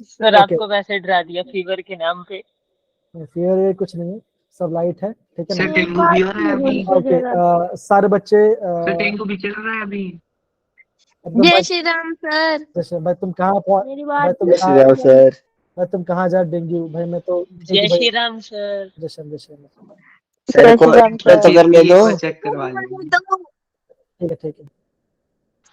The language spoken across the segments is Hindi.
सर ओके, आपको वैसे डरा दिया फीवर के नाम पे। फिर कुछ नहीं है, सब लाइट है, ठीक है ना। सर टेंगू भी हो रहा है अभी। ओके, सारे बच्चे सर टेंगू भी चल रहा है अभी। एकदम जय भाई, श्री राम सर। भाई तुम कहाँ मेरी भाई बात तुम जय श्री कहाँ राम सर। भाई तुम कहाँ जा डेंगू भाई, मैं तो ठीक जय हूँ भाई। श्री राम सर। जशन जशन, सर को राम टेस्ट तो सर। करने एक दो। बार चेक करवा लेंगे। ठीक है ठीक है।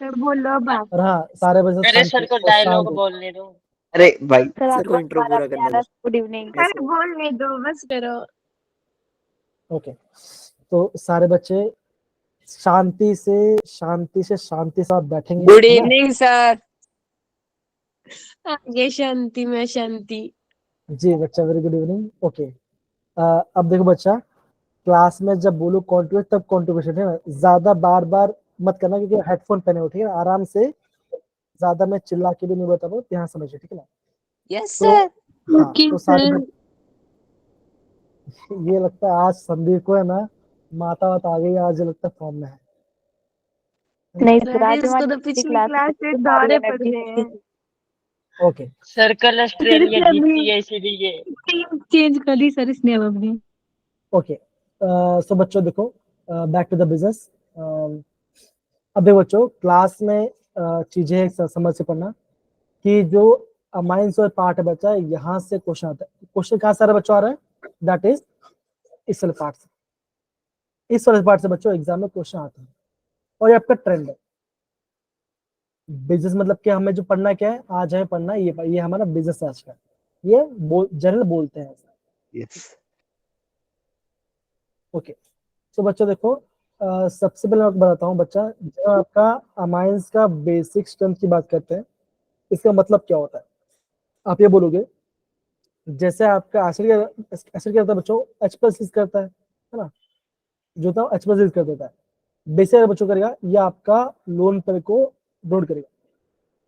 सर बोलो बात। और हाँ, सारे बच्चे अरे शांत सर को और शांत डायलॉग हो। बोलने दो। अरे भाई, सर सर को आपका इंट्रो हमारा पूरा करने प्यारा दो। Good evening. सर बोलने दो, बस करो। ओके, तो सारे बच्चे शांति से आप बैठेंगे, गुड है ना। Evening sir. आगे शांति में शांति। जी बच्चा, वेरी गुड इवनिंग। ओके, अब देखो बच्चा, क्लास में जब बोलो कॉन्ट्रीब्यूट तब कॉन्ट्रीब्यूशन, है ना। ज्यादा बार बार मत करना, क्योंकि हेडफोन पहने हो, ठीक है ना। आराम से, ज्यादा मैं चिल्ला के भी नहीं बता पाऊँ, ध्यान समझिए, ठीक है ना। यस तो सर। हाँ, ओके तो सर। ये लगता है आज संदीप को, है ना, माता वाता आ गई, आज लगता है फॉर्म में है। नहीं सर, आज इसको तो पिछली क्लास से दौरे पड़ गए हैं। ओके, सर कल ऑस्ट्रेलिया जीती है इसीलिए। टीम चेंज कर दी सर इसने अब अपनी। ओके, सो बच्चों देखो, बैक टू द बिजनेस। अब देखो बच्चों, क्लास में चीजें समझ से पढ़ना, कि जो अमाइंस और पार्ट है बच्चा, यहाँ से क्वेश्चन आता है। क्वेश्चन कहाँ सारे बच्चों आ रहा है, दैट इज इस वाले पार्ट से। इस वाले पार्ट से बच्चों एग्जाम में क्वेश्चन आता है, और ये आपका ट्रेंड है। बिजनेस मतलब कि हमें जो पढ़ना क्या है, आज हमें पढ़ना है ये हमारा बिजनेस आज का, ये जनरल बोलते हैं ऐसा। यस। ओके, तो बच्चों देखो, सबसे पहले मैं आपको बताता हूँ बच्चा, जब आपका अमाइंस का बेसिक स्ट्रेंथ की बात करते हैं, इसका मतलब क्या होता है। आप ये बोलोगे, जैसे आपका एसिड क्या होता है बच्चों, H प्लस यूज करता है ना, जो था H प्लस यूज कर देता है। बेसिक बच्चों करेगा, ये आपका लोन पेयर को लोड करेगा।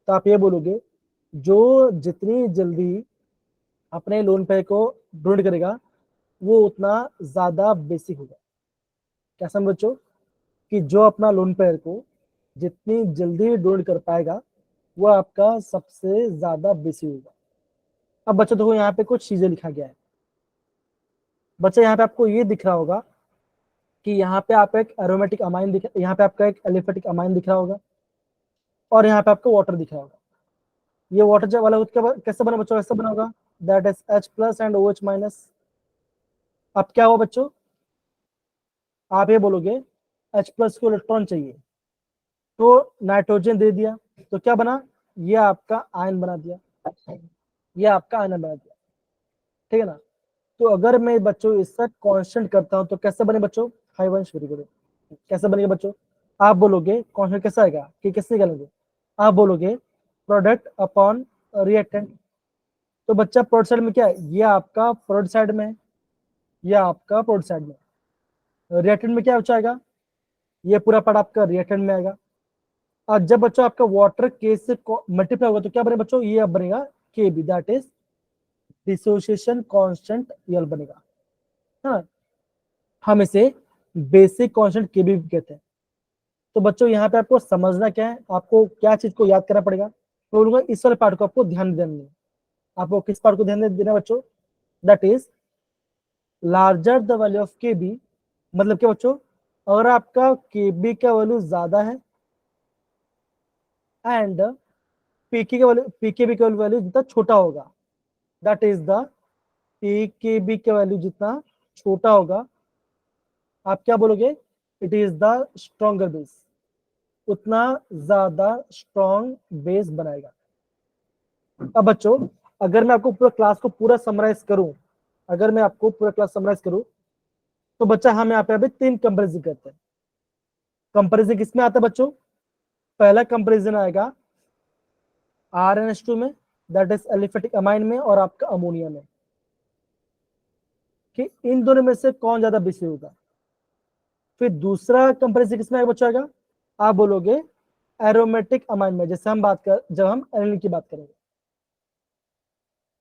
तो आप ये बोलोगे, जो जितनी जल्दी अपने लोन पेयर को लोड करेगा, वो उतना ज्यादा बेसिक होगा। क्या समझ बच्चों, कि जो अपना लोन पेयर को जितनी जल्दी लोड कर पाएगा, वो आपका सबसे ज्यादा बेसिक होगा। अब बच्चों देखो, यहाँ पे कुछ चीजें लिखा गया है। बच्चा यहाँ पे आपको ये दिख रहा होगा कि यहाँ पे आप एक एरोमेटिक अमाइन यहाँ पे आपका एक एलिफेटिक अमाइन दिख रहा होगा, और यहाँ पे आपको वाटर दिख रहा होगा। ये वाटर जब वाला उसके बाद कैसे बना बच्चों, ऐसा बना होगा, that is H plus and OH minus. अब क्या हुआ बच्चों, आप ये बोलोगे H प्लस को इलेक्ट्रॉन चाहिए, तो नाइट्रोजन दे दिया, तो क्या बना, ये आपका आयन बना दिया, ये आपका आयन बना दिया, ठीक है ना। तो अगर मैं बच्चों इसका कांस्टेंट करता हूं, तो कैसे बने बच्चों, हाई वंश वेरी गुड, कैसे बनेगा बच्चों। आप बोलोगे कांस्टेंट कैसा आएगा, कि कैसे निकालेंगे, आप बोलोगे प्रोडक्ट अपॉन रिएक्टेंट। तो बच्चा प्रोडक्ट साइड में क्या है, ये आपका प्रोडक्ट साइड में है, ये आपका प्रोडक्ट साइड में। रिएक्टेंट में क्या बचाएगा, ये पूरा पार्ट आपका रिएक्टेंट में आएगा। और जब बच्चों आपका वाटर के से मल्टीप्लाई होगा, तो क्या बने बच्चों, ये अब बनेगा K B, that is dissociation constant यल बनेगा। हाँ, हम इसे बेसिक कांस्टेंट के बी कहते हैं। तो बच्चों यहाँ पे आपको समझना क्या है, आपको क्या चीज को याद करना पड़ेगा, तो बोलूंगा इस वाले पार्ट को आपको ध्यान देना है। आपको किस पार्ट को ध्यान देना बच्चों, that is larger the value of के बी। मतलब क्या बच्चों, अगर आपका के बी का वैल्यू ज्यादा है, एंड पीके बी का वैल्यू जितना छोटा होगा, that is the pK b का वैल्यू जितना छोटा होगा, आप क्या बोलोगे, it is the stronger base, उतना ज्यादा स्ट्रॉन्ग बेस बनाएगा। अब बच्चों, अगर मैं आपको पूरा क्लास को पूरा समराइज करूं, अगर मैं आपको पूरा क्लास समराइज करूं, तो बच्चा हम यहाँ पे अभी 3 कंपेरिजन करते हैं। कंपेरिजन किसमें आता है बच्चों, पहला कंपेरिजन आएगा RnH2 में, दैट इज एलिफेटिक अमाइन में, और आपका अमोनिया में, कि इन दोनों में से कौन ज्यादा बेसी होगा। फिर दूसरा कंपेरिजन किसमें आएगा बच्चों, आएगा, आप बोलोगे एरोमेटिक अमाइन में, जैसे हम जब हम एनिलीन की बात करेंगे।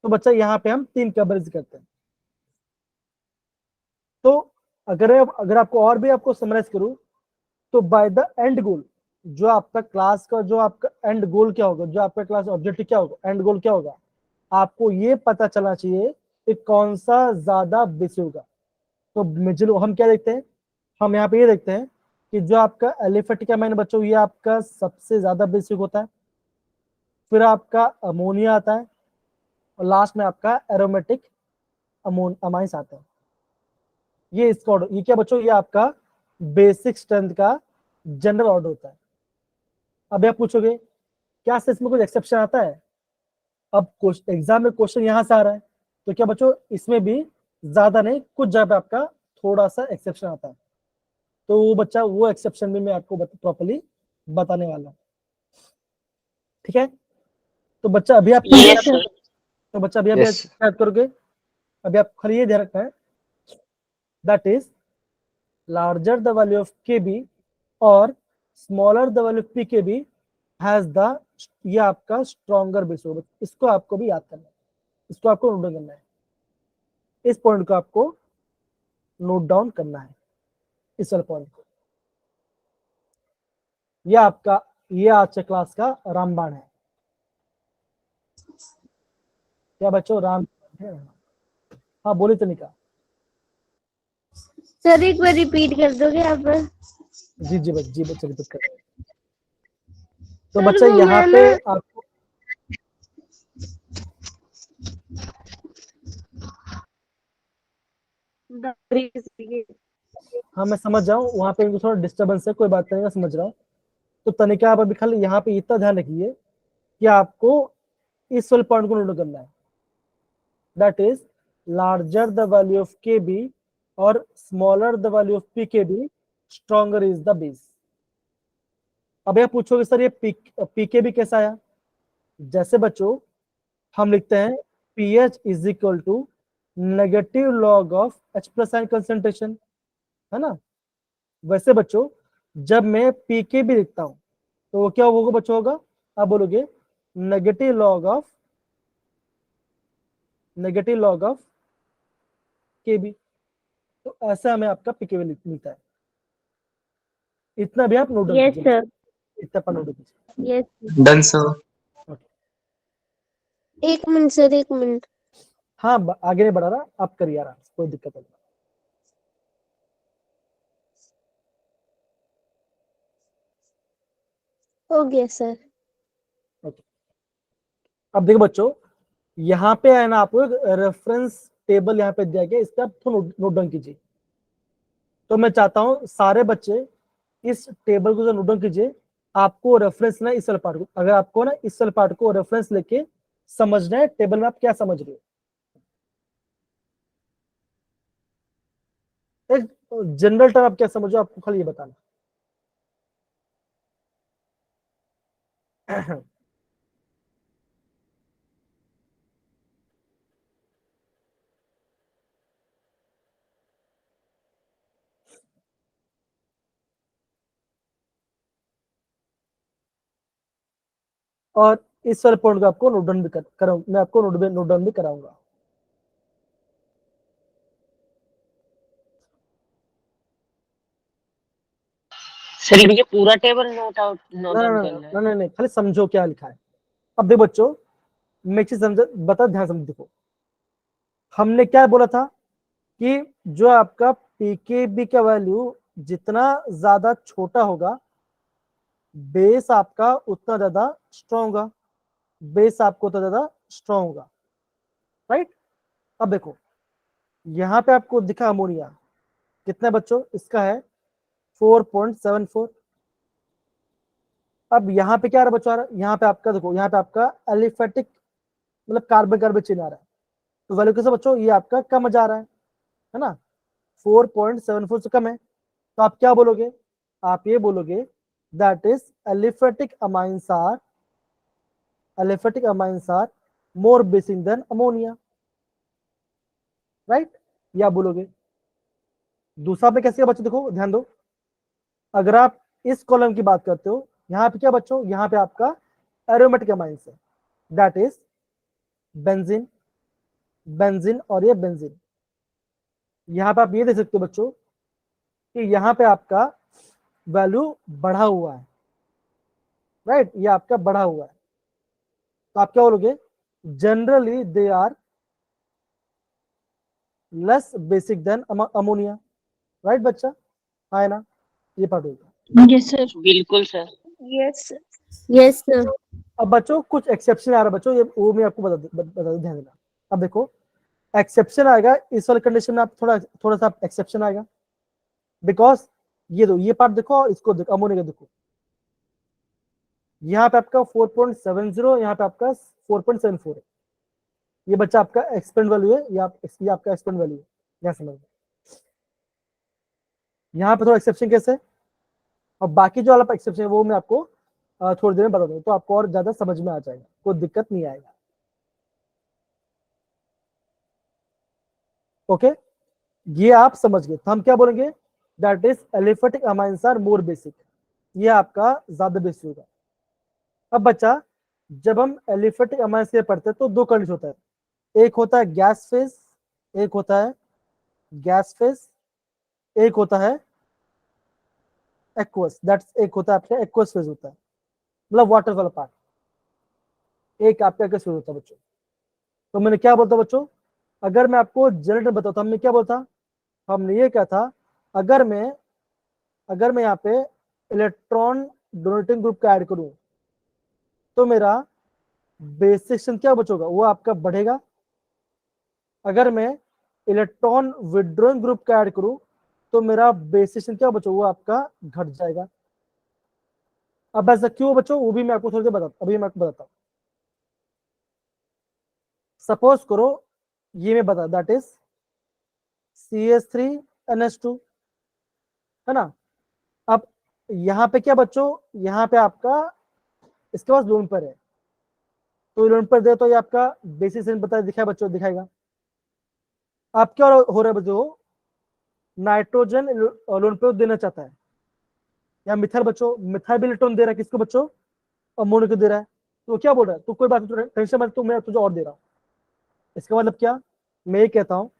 तो बच्चा यहाँ पे हम 3 कंपेरिजन करते हैं। तो अगर आपको और भी आपको समराइज करूं, तो बाय द एंड गोल, जो आपका क्लास का जो आपका एंड गोल क्या होगा, जो आपका क्लास ऑब्जेक्टिव क्या होगा, एंड गोल क्या होगा, आपको ये पता चलना चाहिए कि कौन सा ज्यादा बेसिक होगा। तो मेजर हम क्या देखते हैं, हम यहाँ पे ये देखते हैं कि जो आपका एलिफेटिक अमाइन बच्चों ये आपका सबसे ज्यादा बेसिक होता है, फिर आपका अमोनिया आता है, और लास्ट में आपका एरोमेटिक अमाइंस आता है। ये इसका ऑर्डर, ये क्या बच्चों, ये आपका बेसिक स्ट्रेंथ का जनरल ऑर्डर होता है। अब आप पूछोगे क्या इसमें कुछ एक्सेप्शन आता है? अब एग्जाम में क्वेश्चन यहां से आ रहा है, तो क्या बच्चों इसमें भी ज्यादा नहीं, कुछ जगह पे आपका थोड़ा सा एक्सेप्शन आता है। तो वो बच्चा वो एक्सेप्शन भी मैं आपको प्रॉपर्ली बताने वाला हूँ, ठीक है। तो बच्चा अभी आप यस सर। तो बच्चा अभी Yes. याद करोगे, अभी आप खाली ये ध्यान रखना है, that is larger the value of kb और smaller the value of pkb has the, ये आपका स्ट्रॉन्गर बेस होगा। इसको आपको भी याद करना है, इसको आपको नोट करना है, इस पॉइंट को आपको नोट डाउन करना है, इस वाले पॉइंट को। ये आपका, ये आज के क्लास का रामबाण है। क्या बच्चों राम है? हाँ बोली तनिका। सर एक बार रिपीट कर दोगे आप? जी जी जी बच्चे रिपीट कर। तो सर, बच्चा वो यहाँ मैं पे ना- आपको हाँ मैं समझ जाऊँ, वहां पे थोड़ा डिस्टर्बेंस है, कोई बात नहीं, मैं समझ रहा हूँ। तो तनिका आप अभी खाली यहाँ पे इतना ध्यान रखिए कि आपको इस वाले पॉइंट को नोट करना है, that is larger the value of kb और smaller the value of pkb stronger is the base. अब आप पूछोगे सर ये pkb कैसा आया? जैसे बच्चों हम लिखते हैं pH is equal to negative log of H plus ion concentration, है ना। वैसे बच्चों जब मैं pkb लिखता हूं तो वो क्या होगा बच्चों, होगा आप बोलोगे नेगेटिव लॉग ऑफ kb। तो ऐसा हमें आपका pkb मिलता है। इतना भी आप नोट डाउन यस कीजिए, सर, इतना पर नोट कीजिए। यस। Done sir. एक मिनट सर, एक मिनट। हाँ आगे नहीं बढ़ा रहा, आप करिए आराम से, कोई दिक्कत नहीं। हो गया सर। अब देखो बच्चों, यहाँ पे है ना आपको एक रेफरेंस टेबल यहाँ पे दिया गया, इसका आप नोट डाउन कीजिए। तो मैं चाहता हूँ सारे बच्चे इस टेबल को नोट डाउन कीजिए। आपको रेफरेंस ना इस वाले पार्ट को, अगर आपको ना इस वाले पार्ट को रेफरेंस लेके समझना है टेबल में आप क्या समझ रहे हो। एक जनरल टर्म आप क्या समझो, आपको खाली ये बताना। और इस वाले पॉइंट को आपको नोट डाउन भी कराऊं, मैं आपको नोट डाउन भी कराऊंगा। सर ये पूरा टेबल नोट डाउन करना है? नहीं खाली समझो क्या लिखा है। अब देखो बच्चों, मैं एक चीज समझ, बता ध्यान समझ, देखो हमने क्या बोला था कि जो आपका पीकेबी का वैल्यू जितना ज्यादा छोटा होगा बेस आपका उतना ज्यादा स्ट्रॉन्ग होगा, बेस आपको उतना ज्यादा स्ट्रॉन्ग होगा, राइट। अब देखो यहाँ पे आपको दिखा अमोनिया कितना बच्चों, इसका है 4.74। अब यहाँ पे क्या आ रहा है बच्चों, आ रहा है यहाँ पे आपका, देखो यहाँ पे आपका एलिफेटिक मतलब कार्बन कार्बन चेन आ रहा है, तो वैल्यू कैसे बच्चों, ये आपका कम जा रहा है ना, 4.74 से कम है। तो आप क्या बोलोगे, आप ये बोलोगे that is aliphatic amines are more basic than ammonia, right. या बोलोगे दूसरा पे कैसे बच्चों, देखो ध्यान दो, अगर आप इस कॉलम की बात करते हो, यहाँ पे क्या बच्चों, यहाँ पे आपका एरोमेटिक अमाइंस है, दैट इज बेंजीन, बेंजीन और ये बेंजीन। यहाँ पे आप ये देख सकते हो बच्चों कि यहाँ पे आपका वैल्यू बढ़ा हुआ है, राइट, ये आपका बढ़ा हुआ है। तो आप क्या बोलोगे, generally they are less basic than ammonia, right बच्चा, है ना, ये पार्ट होगा। Yes sir. बिल्कुल सर। Yes yes sir. अब बच्चों कुछ एक्सेप्शन आ रहा है बच्चों, ये वो मैं आपको बता दूं, ध्यान देना। अब देखो एक्सेप्शन आएगा इस वाले कंडीशन में, आप थोड़ा सा एक्सेप्शन आएगा, बिकॉज ये पार्ट देखो और इसको देखो, अमोनिया का देखो, यहाँ पे आपका 4.70, यहाँ पे आपका 4.74 है। ये बच्चा आपका एक्सपेंड वैल्यू है, ये आपका एक्सपेंड वैल्यू है, यहाँ समझ में। यहाँ पे थोड़ा एक्सेप्शन कैसे है, और बाकी जो वाला एक्सेप्शन है वो मैं आपको थोड़ी देर में बता दूंगा, तो आपको और ज्यादा समझ में आ जाएगा, कोई दिक्कत नहीं आएगा। ओके, ये आप समझ गए। तो हम क्या बोलेंगे, that is aliphatic amines are more basic, ये आपका ज्यादा बेसिक होगा। अब बच्चा जब हम एलिफेटिक अमाइंस के पढ़ते हैं तो दो कंडीशन होता है, एक होता है गैस फेज, एक होता है गैस फेज, एक होता है एक्वस, दैट्स एक होता है आपका एक्वस फेज होता है, मतलब वाटर वाला पार्ट, एक आपका एक्वस फेज होता है बच्चों। तो मैंने क्या बोलता बच्चों, अगर मैं आपको जनरेटर बताता, हमने क्या बोलता, हमने ये कहा था, अगर मैं यहाँ पे इलेक्ट्रॉन डोनेटिंग ग्रुप का ऐड करूं तो मेरा बेस सेक्शन क्या बचोगा, वो आपका बढ़ेगा। अगर मैं इलेक्ट्रॉन विड्रॉइंग ग्रुप का ऐड करूं तो मेरा बेस सेक्शन क्या बचो, वो आपका घट जाएगा। अब ऐसा क्यों बचो, वो भी मैं आपको थोड़ी देर अभी मैं आपको बताता हूं। सपोज करो ये मैं बता, दैट इज CH3NH2, है ना। अब यहाँ पे क्या बच्चों, यहाँ पे आपका इसके पास लोन पर है, तो लोन पर दे तो ये आपका बेसिस बता दिखाया बच्चों, दिखाएगा। आप क्या हो रहा है बच्चों, नाइट्रोजन लोन पर देना चाहता है, या मिथाइल बच्चों, मिथाइल भी इलेक्ट्रॉन दे रहा है किसको बच्चों, अमोनिया को दे रहा है। तो क्या बोल रहा है, तो कोई बात नहीं, टेंशन मत, तो मैं तुझे और दे रहा हूँ। इसका मतलब क्या, मैं ये कहता हूँ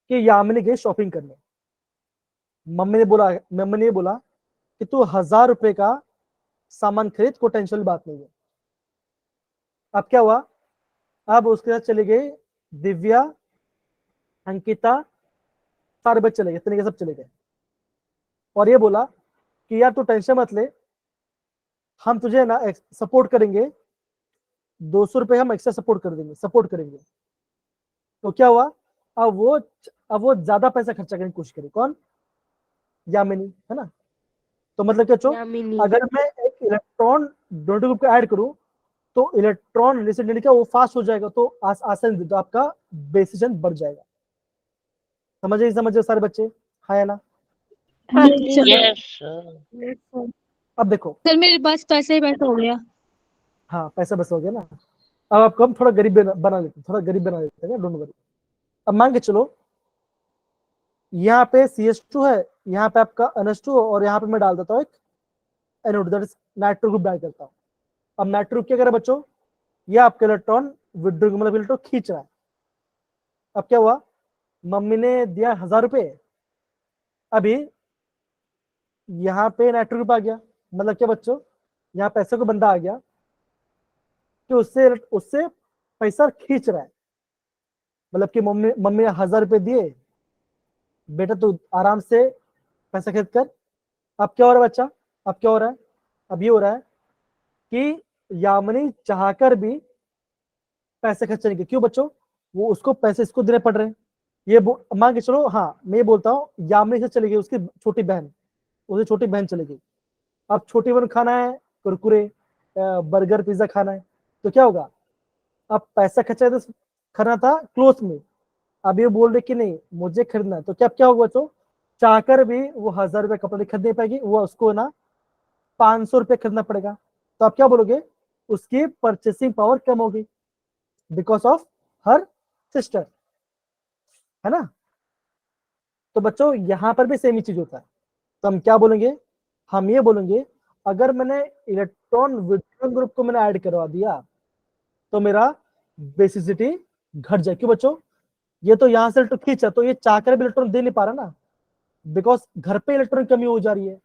कि यामिनी गई शॉपिंग करने, मम्मी ने बोला कि तू 1000 रुपए का सामान खरीद, कोई टेंशन बात नहीं है। अब क्या हुआ, अब उसके साथ चली गई दिव्या, अंकिता, सारे बच्चे चले गए, इतने के सब चले गए, और ये बोला कि यार तू टेंशन मत ले, हम तुझे ना सपोर्ट करेंगे, 200 रुपए हम एक्स्ट्रा सपोर्ट करेंगे। तो क्या हुआ, अब वो ज्यादा पैसा खर्चा करने की कोशिश करे, कौन, यामिनी, है ना। तो मतलब क्या चो, अगर मैं एक इलेक्ट्रॉन डोनेटिव ग्रुप को ऐड करूं तो इलेक्ट्रॉन रिलीज क्या वो फास्ट हो जाएगा, तो आसानी तो आपका बेसिशन बढ़ जाएगा। समझे सारे बच्चे, हाँ या ना। Yes sir. अब देखो, सर मेरे पास पैसे ही पैसा हो गया। हाँ पैसा बस हो गया ना। अब आपको हम थोड़ा गरीब बना लेते हैं, डोंट वरी। अब मान के चलो यहाँ पे CH2 है, यहाँ पे आपका NH2 और यहाँ पे मैं डाल देता हूँ एक anode, that is nitro group डाल करता हूँ। अब नाइट्रो क्या करे बच्चों, ये आपका इलेक्ट्रॉन विड्रॉ मतलब इलेक्ट्रॉन खींच रहा है। अब क्या हुआ, मम्मी ने दिया 1000 रुपए, अभी यहाँ पे नाइट्रो ग्रुप आ गया, मतलब क्या बच्चों, यहाँ पैसे को बंदा आ गया कि उससे पैसा खींच रहा है, मतलब कि मम्मी ने 1000 रुपए दिए, बेटा तू आराम से पैसा खरीद कर। अब क्या हो रहा है बच्चा, अब क्या हो रहा है, अब ये हो रहा है कि यामिनी चाहकर भी पैसे खर्चने के, क्यों बच्चों, वो उसको पैसे इसको देने पड़ रहे हैं। ये मान के चलो, हाँ मैं ये बोलता हूँ, यामिनी से चली गई उसकी छोटी बहन, उसे छोटी बहन चली गई, अब छोटी बहन खाना है कुरकुरे, बर्गर, पिज्जा खाना है, तो क्या होगा, अब पैसा खर्चा तो खरीदना था क्लोथ में, अब ये बोल रहे कि नहीं मुझे खरीदना है, तो क्या होगा बच्चों, चाहकर भी वो 1000 रुपए कपड़े खरीद नहीं पाएगी, वो उसको ना 500 रुपए खरीदना पड़ेगा। तो आप क्या बोलोगे, उसकी परचेसिंग पावर कम होगी बिकॉज ऑफ हर सिस्टर, है ना। तो बच्चों यहां पर भी सेम ही चीज होता है। तो हम क्या बोलेंगे, हम ये बोलेंगे अगर मैंने इलेक्ट्रॉन विड्रॉइंग ग्रुप को मैंने ऐड करवा दिया तो मेरा बेसिसिटी घट जाए, क्यों बच्चों, ये तो यहां से इलेक्ट्रॉन खींचा, तो ये चाहकर भी इलेक्ट्रॉन दे नहीं पा रहा ना, बिकॉज घर पे इलेक्ट्रॉन कमी हो जा रही है।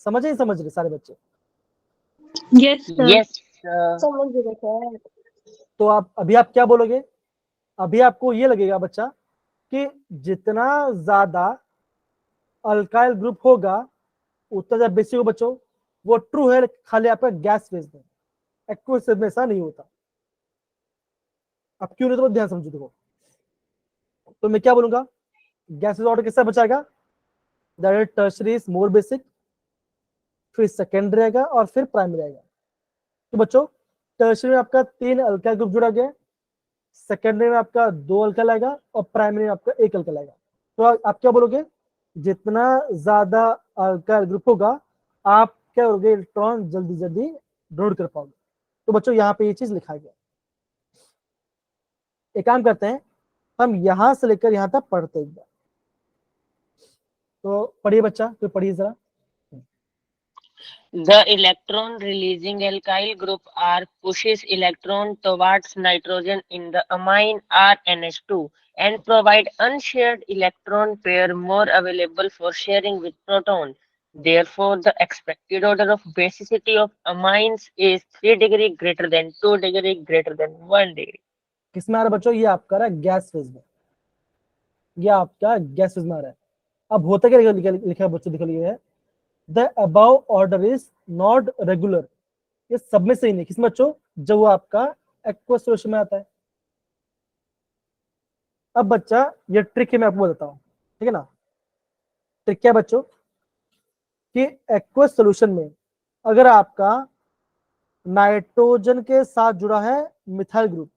समझ रहे सारे बच्चे, Yes, sir. Yes, तो अभी आप क्या बोलोगे? अभी आपको ये लगेगा बच्चा कि जितना ज्यादा अल्काइल ग्रुप होगा उतना ज्यादा बेसिक हो बच्चों। वो ट्रू है खाली आपका गैस फेज में, एक्वस फेज में ऐसा नहीं होता। अब क्यों नहीं तो ध्यान समझो। देखो तो मैं क्या बोलूंगा, गैस फेज ऑर्डर कैसा बचाएगा? That is tertiary is more basic, फिर सेकेंडरी आएगा और फिर प्राइमरी आएगा। तो बच्चों टर्शियरी में आपका 3 अल्काइल ग्रुप जुड़ा गया है, सेकेंडरी में आपका 2 अल्काइल आएगा और प्राइमरी में आपका 1 अल्काइल आएगा। तो आप क्या बोलोगे? जितना ज्यादा अल्काइल ग्रुप होगा आप क्या करोगे? इलेक्ट्रॉन जल्दी जल्दी डोनेट कर पाओगे। तो बच्चों यहाँ पे ये चीज लिखा गया। एक काम करते हैं, हम यहां से लेकर यहां तक पढ़ते हैं एक बार। तो पढ़िए बच्चा, तो पढ़िए जरा। the electron releasing alkyl group R pushes electron towards nitrogen in the amine RNH2 and provide unshared electron pair more available for sharing with proton. Therefore, the expected order of basicity of amines is 3 degree greater than 2 degree greater than 1 degree. किसमें आ रहा है बच्चों? ये आपका रहा गैस फेज में, ये आपका गैस फेज में आ रहा है। अब होता क्या लिखा है बच्चों? देखो ये है the above order is not regular. ये सब में सही नहीं। किसमें बच्चों? जब वो आपका एक्वस सोल्यूशन में आता है। अब बच्चा ये ट्रिक है, मैं आपको बताता हूँ, ठीक है ना। ट्रिक क्या है बच्चों कि एक्वस सोल्यूशन में अगर आपका नाइट्रोजन के साथ जुड़ा है मिथाइल ग्रुप,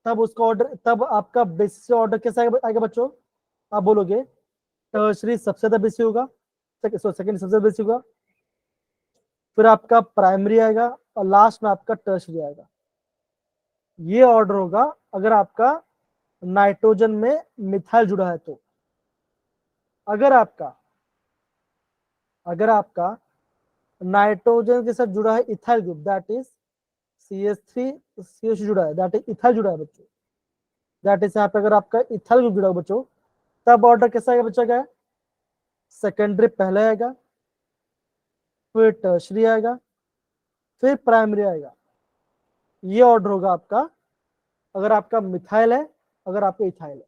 तब उसका ऑर्डर, तब आपका बेसिस ऑर्डर कैसा आएगा बच्चों? आप बोलोगे टर्शरी सबसे ज्यादा बेसिक होगा, सेकंड सबसे बेसिक होगा, फिर आपका प्राइमरी आएगा और लास्ट में आपका टर्शरी आएगा। ये ऑर्डर होगा अगर आपका नाइट्रोजन में मिथाइल जुड़ा है तो। अगर आपका नाइट्रोजन के साथ जुड़ा है ethyl group, that is CH3 CH जुड़ा है, दैट इज इथाइल जुड़ा है बच्चों, दैट इज यहाँ पे अगर आपका इथाइल ग्रुप जुड़ा है बच्चों, तब ऑर्डर कैसा आएगा बच्चों? क्या सेकेंडरी पहले आएगा, फिर टर्शरी आएगा, फिर प्राइमरी आएगा। ये ऑर्डर होगा आपका अगर आपका मिथाइल है, अगर आपका इथाइल है।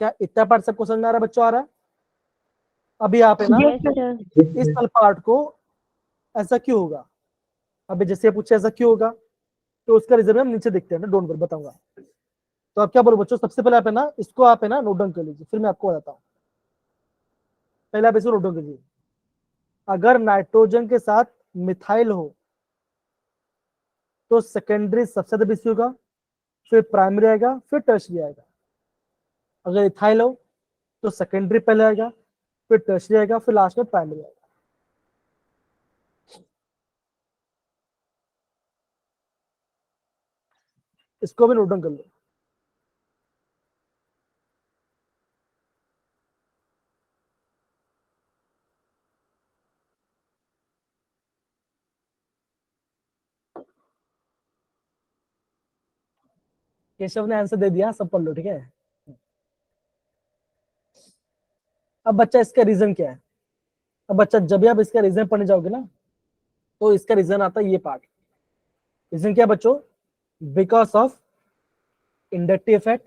क्या इतना पार्ट सबको समझ में आ रहा है बच्चों? आ रहा है? अभी आप है ना Yes, sir. इस वाले पार्ट को ऐसा क्यों होगा? अभी जैसे पूछे ऐसा क्यों होगा, तो उसका रीजन हम नीचे देखते हैं ना, डोंट वरी बताऊंगा। तो आप क्या बोलो बच्चों? सबसे पहले आप है ना इसको आप है ना नोट डाउन कर लीजिए, फिर मैं आपको बताता हूँ। पहले आप इसको नोट डाउन कीजिए। अगर नाइट्रोजन के साथ मिथाइल हो तो सेकेंडरी सबसे ज्यादा बेसिक होगा, फिर प्राइमरी आएगा, फिर टर्शरी आएगा। अगर इथाइल हो तो सेकेंडरी पहले आएगा, फिर टर्शरी आएगा, फिर लास्ट में प्राइमरी आएगा। इसको भी नोट डाउन कर लो। केशव ने आंसर दे दिया, सब पढ़ लो, ठीक है। अब बच्चा इसका रीजन क्या है? अब बच्चा जब भी आप इसका रीजन पढ़ने जाओगे ना, तो इसका रीजन आता है ये पार्ट। रीजन क्या बच्चों? Because of inductive effect,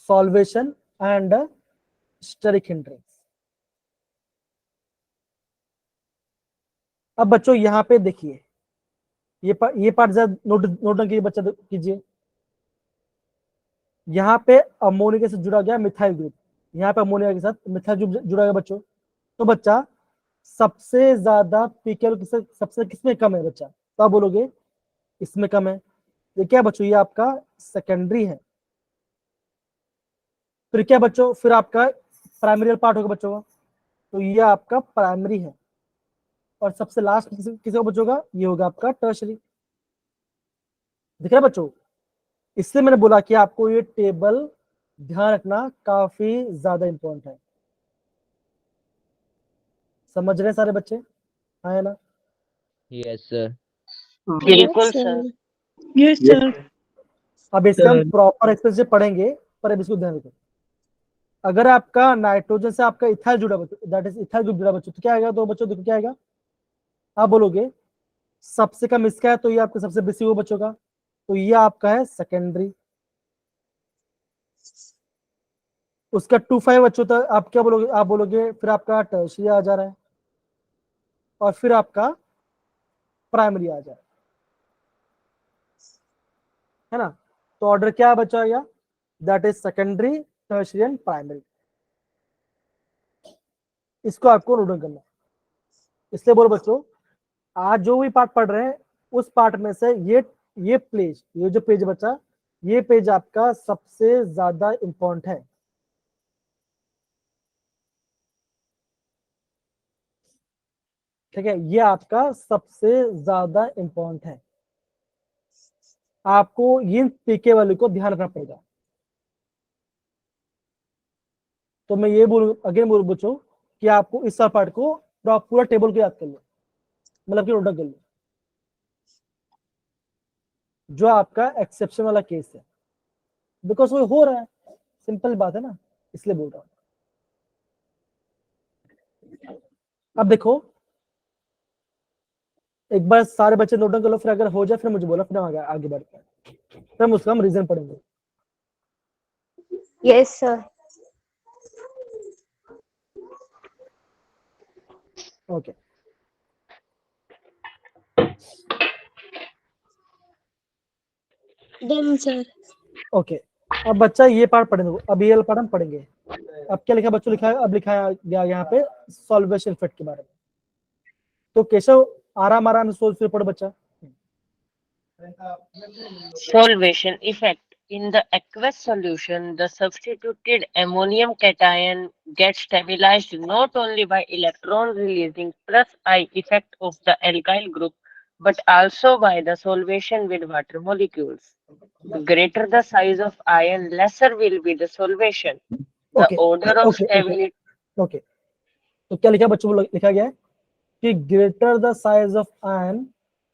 solvation and steric hindrance. अब बच्चों यहाँ पे देखिए, ये पार्ट जरा नोट डाउन कीजिए बच्चा, कीजिए। यहाँ पे अमोनिया के साथ जुड़ा गया मिथाइल ग्रुप, यहाँ पे अमोनिया के साथ मिथाइल ग्रुप जुड़ा गया बच्चों। तो बच्चा सबसे ज्यादा पीकेएल सबसे किसमें कम है बच्चा? तो आप बोलोगे इसमें कम है। ये क्या बच्चों? ये आपका सेकेंडरी है। फिर क्या बच्चों? फिर आपका प्राइमरी पार्ट होगा बच्चों का, तो ये आपका प्राइमरी है। और सबसे लास्ट किसका बच्चों का? ये होगा आपका टर्शरी। दिख रहा है बच्चों? इसलिए मैंने बोला कि आपको ये टेबल ध्यान रखना काफी ज्यादा इंपॉर्टेंट है। समझ रहे सारे बच्चे? हाँ है ना? Yes sir. बिल्कुल सर। Yes, sir. अब इसका हम प्रॉपर एक्सप्लेनेशन पढ़ेंगे, पर अब इसको ध्यान रखो। अगर आपका नाइट्रोजन से आपका इथाइल जुड़ा बच्चों, दैट इज इथाइल ग्रुप जुड़ा बच्चों, तो क्या आएगा? तो बच्चों देखो क्या आएगा, आप बोलोगे सबसे कम इसका है तो ये आपका सबसे बेसिक वो बच्चों का, तो ये आपका है सेकेंडरी। उसका 2,5 बच्चों तक आप क्या बोलोगे? आप बोलोगे फिर आपका टर्शियरी आ जा रहा है और फिर आपका प्राइमरी आ जा रहा है ना। तो ऑर्डर क्या बचा गया? That is secondary, tertiary and primary. इसको आपको नोट डाउन करना है। इसलिए बोलो बच्चों, आज जो भी पार्ट पढ़ रहे हैं उस पार्ट में से ये पेज, ये जो पेज बचा, ये पेज आपका सबसे ज्यादा इंपॉर्टेंट है। ठीक है, ये आपका सबसे ज्यादा इंपॉर्टेंट है। आपको इन पीके वैल्यू को ध्यान रखना पड़ेगा। तो मैं ये बोलूं अगेन बोलूं बच्चों कि आपको इस पार्ट को पूरा टेबल को याद कर लो, मतलब कि नोट डाउन कर लो, जो आपका एक्सेप्शन वाला केस है, बिकॉज वो हो रहा है, सिंपल बात है ना, इसलिए बोल रहा हूं। अब देखो एक बार सारे बच्चे नोट डाउन कर लो, फिर अगर हो जाए फिर मुझे बोला, फिर हम आगे बढ़ते हैं, फिर हम उसका हम रीजन पढ़ेंगे। Yes, sir. Okay done sir. Okay, अब बच्चा ये पार्ट पढ़ेंगे, अब ये पार्ट हम पढ़ेंगे। अब क्या लिखा बच्चों? लिखा है, अब लिखा गया यहाँ पे सॉल्वेशन इफेक्ट के बारे में। तो केशव आराम से सोच फिर पढ़ बच्चा। Solvation effect. In the aqueous solution, the substituted ammonium cation gets stabilized not only by electron releasing plus I effect of the alkyl group, but also by the solvation with water molecules. The greater the size of ion, lesser will be the solvation. The okay order of okay okay stability. Okay, तो क्या लिखा बच्चों? लिखा गया है कि greater the size of ion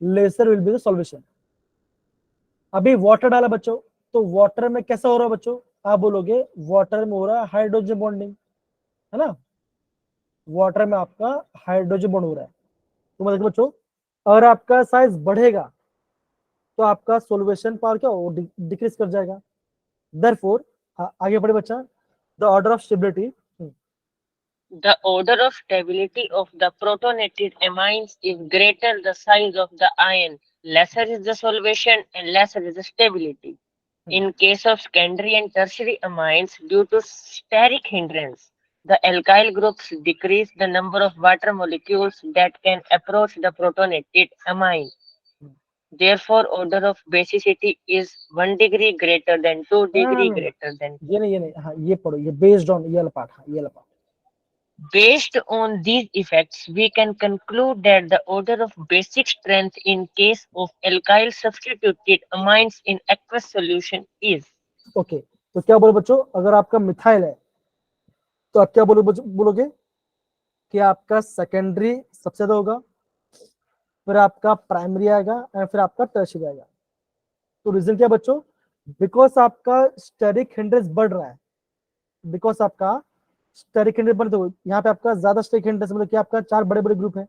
laser will be the solvation. अभी वाटर डाला बच्चों, तो वाटर में कैसा हो रहा है बच्चों? आप बोलोगे वाटर में हो रहा है हाइड्रोजन बॉन्डिंग, है ना, वाटर में आपका हाइड्रोजन बॉन्ड हो रहा है। तो मतलब बच्चों अगर आपका साइज बढ़ेगा तो आपका सॉल्वेशन पावर क्या हो, डिक्रीज कर जाएगा। देयरफॉर आगे बढ़े बच्चा, the order of stability, The order of stability of the protonated amines is greater the size of the ion, lesser is the solvation and lesser is the stability. In case of secondary and tertiary amines, due to steric hindrance, the alkyl groups decrease the number of water molecules that can approach the protonated amine. Therefore, order of basicity is 1 degree greater than 2 degree greater than. ये नहीं, हाँ ये पढ़ो, ये बेस्ड ऑन ये वाला पार्ट, हाँ ये वाला part. Based on these effects, we can conclude that the order of basic strength in case of alkyl substituted amines in aqueous solution is. Okay, तो क्या बोलो बच्चों? अगर आपका मिथाइल है तो आप क्या बोलोगे कि आपका सेकेंडरी सबसे ज्यादा होगा, फिर आपका प्राइमरी आएगा और फिर आपका टर्शियरी आएगा। तो रीजन क्या बच्चों? बिकॉज आपका स्टेरिक हिंड्रेंस बढ़ रहा है, बिकॉज आपका स्टेरिक हिंड्रेंस बढ़, तो यहाँ पे आपका ज्यादा स्टेरिक हिंड्रेंस मतलब कि आपका 4 बड़े बड़े ग्रुप है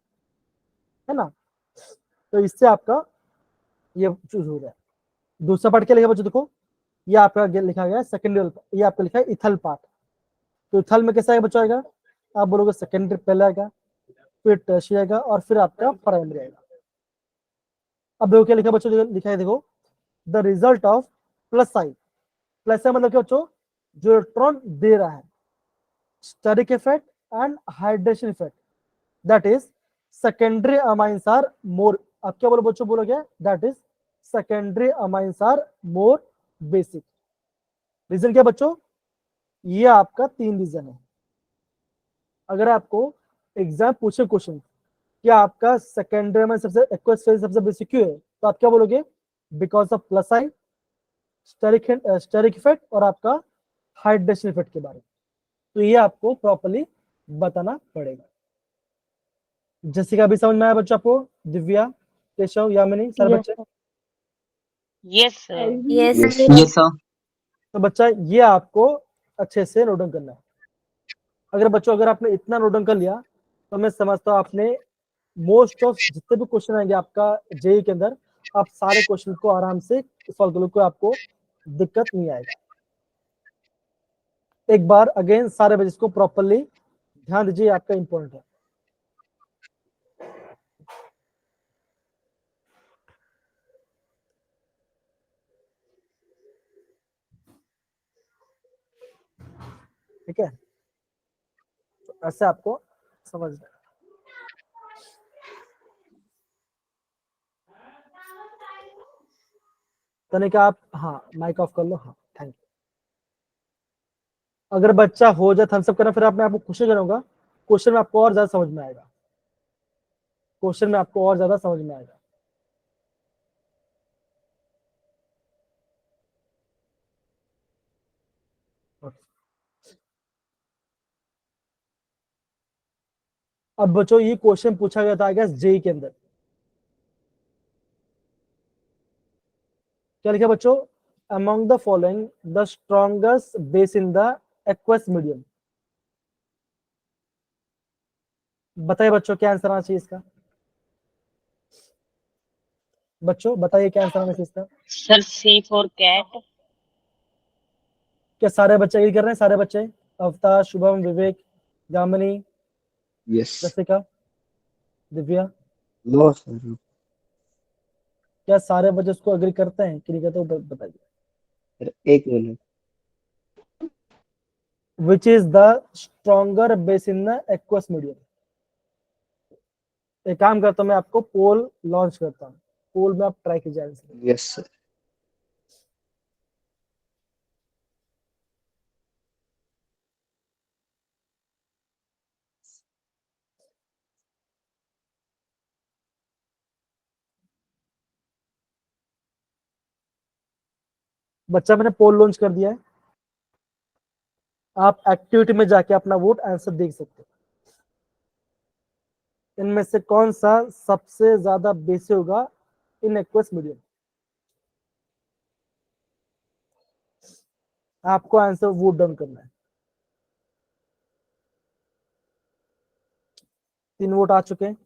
ना, तो इससे आपका ये चूज हो रहा है। दूसरा पार्ट क्या लिखा बच्चों? देखो ये आपका लिखा गया है सेकेंडरी, ये आपका लिखा है इथल पार्ट। तो इथल में कैसा आएगा बच्चों? आएगा आप बोलोगे सेकेंडरी पहले आएगा, फिर टर्शियरी आएगा और फिर आपका प्राइमरी आएगा। अब देखो क्या लिखा बच्चों? लिखा है देखो, the result of plus I, plus I मतलब क्या बच्चों? जो इलेक्ट्रॉन दे रहा है, steric effect and hydration effect, that is secondary amines are more. आप क्या बोलो बच्चों? बोलोगे that is secondary amines are more basic. Reason क्या बच्चों? ये आपका 3 रीजन है। अगर आपको एग्जाम पूछे क्वेश्चन कि आपका सेकेंडरी में सबसे एक्वस फेज सबसे बेसिक क्यों है, तो आप क्या बोलोगे? Because of plus I, steric effect और आपका हाइड्रेशन इफेक्ट के बारे में। तो ये आपको प्रॉपर्ली बताना पड़ेगा। जैसे भी समझ में आया बच्चों आपको? दिव्या, केशव, यामिनी, सारे बच्चे? Yes, sir. Yes Yes, sir. तो बच्चा ये आपको अच्छे से नोट डाउन करना है। अगर आपने इतना नोट डाउन कर लिया तो मैं समझता हूँ आपने मोस्ट ऑफ जितने भी क्वेश्चन आएंगे आपका जेई के अंदर, आप सारे क्वेश्चन को आराम से सॉल्व कर लो, कोई आपको दिक्कत नहीं आएगा। एक बार अगेन सारे बच्चे इसको प्रॉपरली ध्यान दीजिए, आपका इंपॉर्टेंट है। ठीक है, तो ऐसे आपको समझना है। तनिक आप, हाँ माइक ऑफ कर लो, हाँ थैंक यू। अगर बच्चा हो जाए थम्स अप करना, फिर मैं आपको क्वेश्चन करूंगा, क्वेश्चन में आपको और ज्यादा समझ में आएगा, क्वेश्चन में आपको और ज्यादा समझ में आएगा। अब बच्चों ये क्वेश्चन पूछा गया था आई गेस जेई के अंदर, क्या लिखा बच्चों? Among the following the strongest base in the aqueous medium. बताइए बच्चों क्या आंसर आना चाहिए इसका? बच्चों बताइए क्या आंसर आना चाहिए इसका? Sir, C for cat. क्या सारे बच्चे ये कर रहे हैं? सारे बच्चे, अवतार, शुभम, विवेक, जामिनी, यस। रसिका, दिव्या, नो सर। क्या सारे बच्चे उसको अग्री करते हैं कि नहीं करते? वो बताइए। एक minute. Which is the stronger base in the aqueous medium? एक काम करता हूं, मैं आपको पोल लॉन्च करता हूं, पोल में आप ट्राई कीजिए आंसर। Yes sir. बच्चा मैंने पोल लॉन्च कर दिया है, आप एक्टिविटी में जाके अपना वोट आंसर देख सकते हैं। इनमें से कौन सा सबसे ज्यादा बेसी होगा इन एक्वस मीडियम? आपको आंसर वोट डाउन करना है। 3 वोट आ चुके हैं,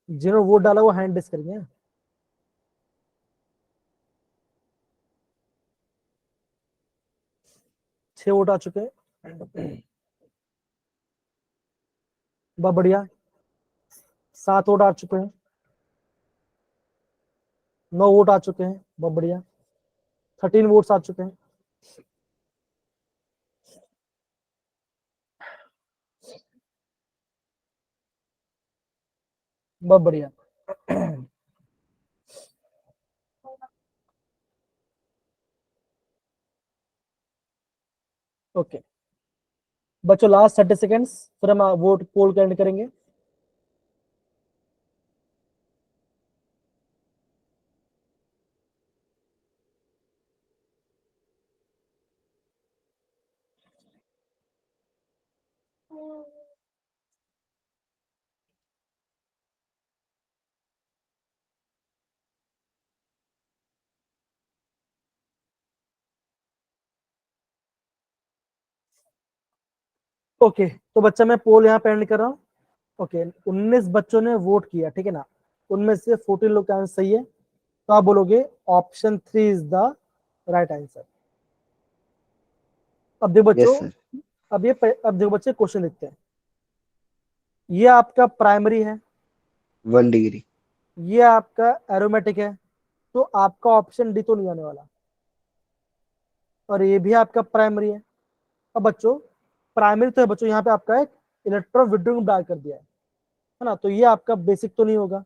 जिन्होंने वोट डाला वो हैंड रेस करेंगे। 6 वोट आ चुके हैं, बहुत बढ़िया। 7 वोट आ चुके हैं, 9 वोट आ चुके हैं, बहुत बढ़िया। 13 वोट्स आ चुके हैं, बहुत बढ़िया। ओके बच्चों, लास्ट 30 सेकेंड्स, फिर हम वोट पोल का एंड करेंगे। ओके तो बच्चा मैं पोल यहाँ पे एंड कर रहा हूँ। ओके 19 बच्चों ने वोट किया, ठीक है ना, उनमें से 14 लोग का आंसर सही है, तो आप बोलोगे option 3 is the right answer. अब देखो बच्चों, यस सर। अब देखो बच्चे क्वेश्चन लिखते हैं। ये आपका प्राइमरी है, 1 डिग्री। ये आपका एरोमेटिक है, तो आपका ऑप्शन डी तो नहीं आने वाला, और ये भी आपका प्राइमरी है। अब बच्चों प्राइमरी तो है बच्चों, यहाँ पे आपका एक इलेक्ट्रॉन विड्रॉइंग बैग कर दिया है ना, तो ये आपका बेसिक तो नहीं होगा।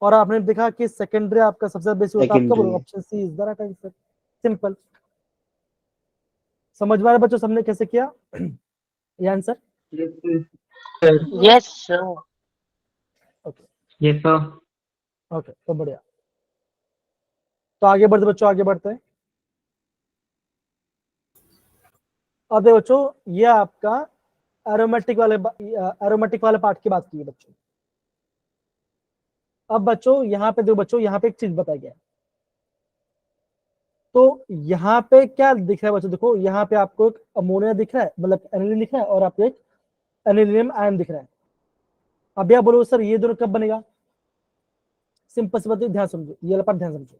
और आपने देखा कि सेकेंडरी आपका सबसे बेसिक होता है, आपका बोलो secondary. Option C is the right answer. Simple, समझ में आ रहा है बच्चों सबने कैसे किया ये answer? Yes, sir. Okay yes sir. Okay तो बढ़िया, तो आगे बढ़ते बच्चों, आगे बढ़ते हैं। अब देखो बच्चों, ये आपका एरोमेटिक वाले पार्ट की बात की है बच्चों। अब बच्चों यहाँ पे देखो बच्चों, यहाँ पे एक चीज बताया गया है, तो यहाँ पे क्या दिख रहा है बच्चों, देखो यहाँ पे आपको एक अमोनिया दिख रहा है, मतलब एनिलीन दिख रहा है, और आपको एक एनिलीनियम आयन दिख रहा है। अब आप बोलो सर ये दोनों कब बनेगा, सिंपल सी बात है, ध्यान समझो, ये वाला पार्ट ध्यान समझो।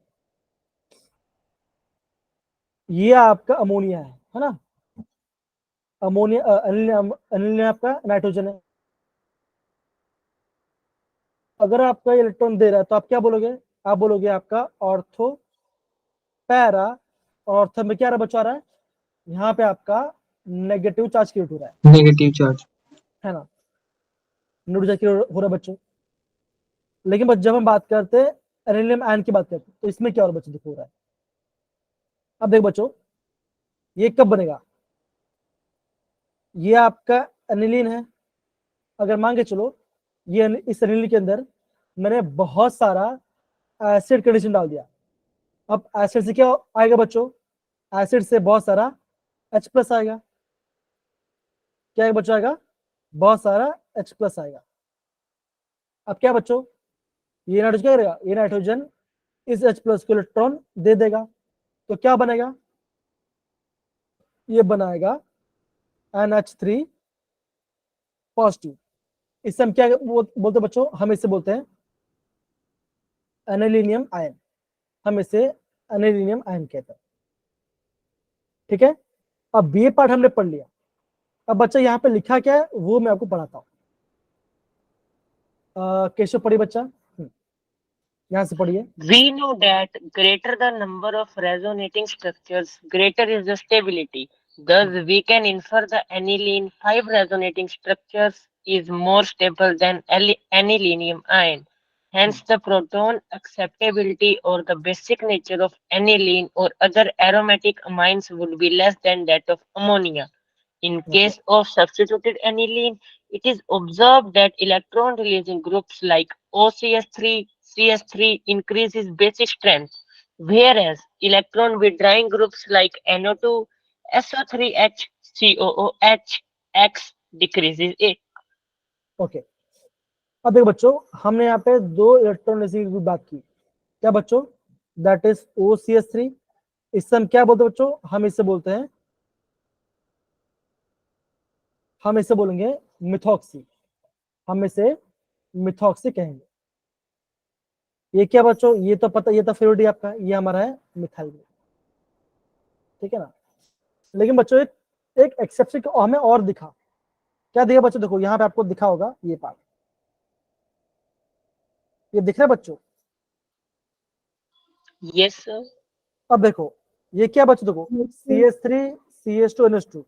ये आपका अमोनिया है ना, अमोनिया एनिलीन आपका नाइट्रोजन है। अगर आपका इलेक्ट्रॉन दे रहा है तो आप क्या बोलोगे, आप बोलोगे आपका ऑर्थो पैरा, ऑर्थो में क्या बचा रहा है, यहाँ पे आपका नेगेटिव चार्ज क्रिएट हो रहा है नेगेटिव चार्ज। है ना, न्यूट्रल क्रिएट हो रहा है बच्चों। लेकिन बस जब हम बात करते हैं एनिलियम आयन की बात करते हैं तो इसमें क्या हो रहा है बच्चों, देखो हो रहा है। अब देखो बच्चों ये कब बनेगा, ये आपका एनिलीन है, अगर मान के चलो ये इस एनिलीन के अंदर मैंने बहुत सारा एसिड कंडीशन डाल दिया। अब एसिड से क्या आएगा बच्चों, एसिड से बहुत सारा H+ आएगा, क्या आएगा बच्चों, आएगा बहुत सारा H+ आएगा। अब क्या बच्चों, ये नाइट्रोजन क्या करेगा, ये नाइट्रोजन इस H+ को इलेक्ट्रॉन दे देगा, तो क्या बनेगा, ये बनाएगा NH3 पॉजिटिव। इससे हम क्या बोलते हैं बच्चों, हम इसे बोलते हैं एनिलीनियम आयन, हम इसे एनिलीनियम आयन कहते हैं। ठीक है, अब ये पार्ट हमने पढ़ लिया। अब बच्चा यहाँ पे लिखा क्या है वो मैं आपको पढ़ाता हूँ। केशव पढ़िए बच्चा, यहाँ से पढ़िए। We know that greater the number of resonating structures, greater is the stability. Thus, we can infer the aniline 5 resonating structures is more stable than anilinium ion. Hence, the proton acceptability or the basic nature of aniline or other aromatic amines would be less than that of ammonia. In case of substituted aniline, it is observed that electron releasing groups like OCS3, CS3 increases basic strength, whereas electron withdrawing groups like NO2, SO3H, COOH, X decreases it. Okay, अब देखो बच्चों हमने यहाँ पे दो इलेक्ट्रॉन की बात की, क्या बच्चों, दैट इज OCS3। इससे हम क्या बोलते हैं बच्चों, हम इसे बोलते हैं, हम इसे बोलेंगे मिथॉक्सी, हम इसे मिथॉक्सी कहेंगे। ये क्या बच्चों, ये तो पता, ये तो फेवरेट आपका, ये हमारा है मिथाइल ग्रुप, ठीक है ना। लेकिन बच्चों एक एक्सेप्शन हमें और दिखा, क्या दिखा बच्चों, देखो यहाँ पे आपको दिखा होगा ये पार्ट, ये दिख रहा है बच्चों। Yes, sir. अब देखो ये क्या बच्चों, देखो CH3 CH2 NH2,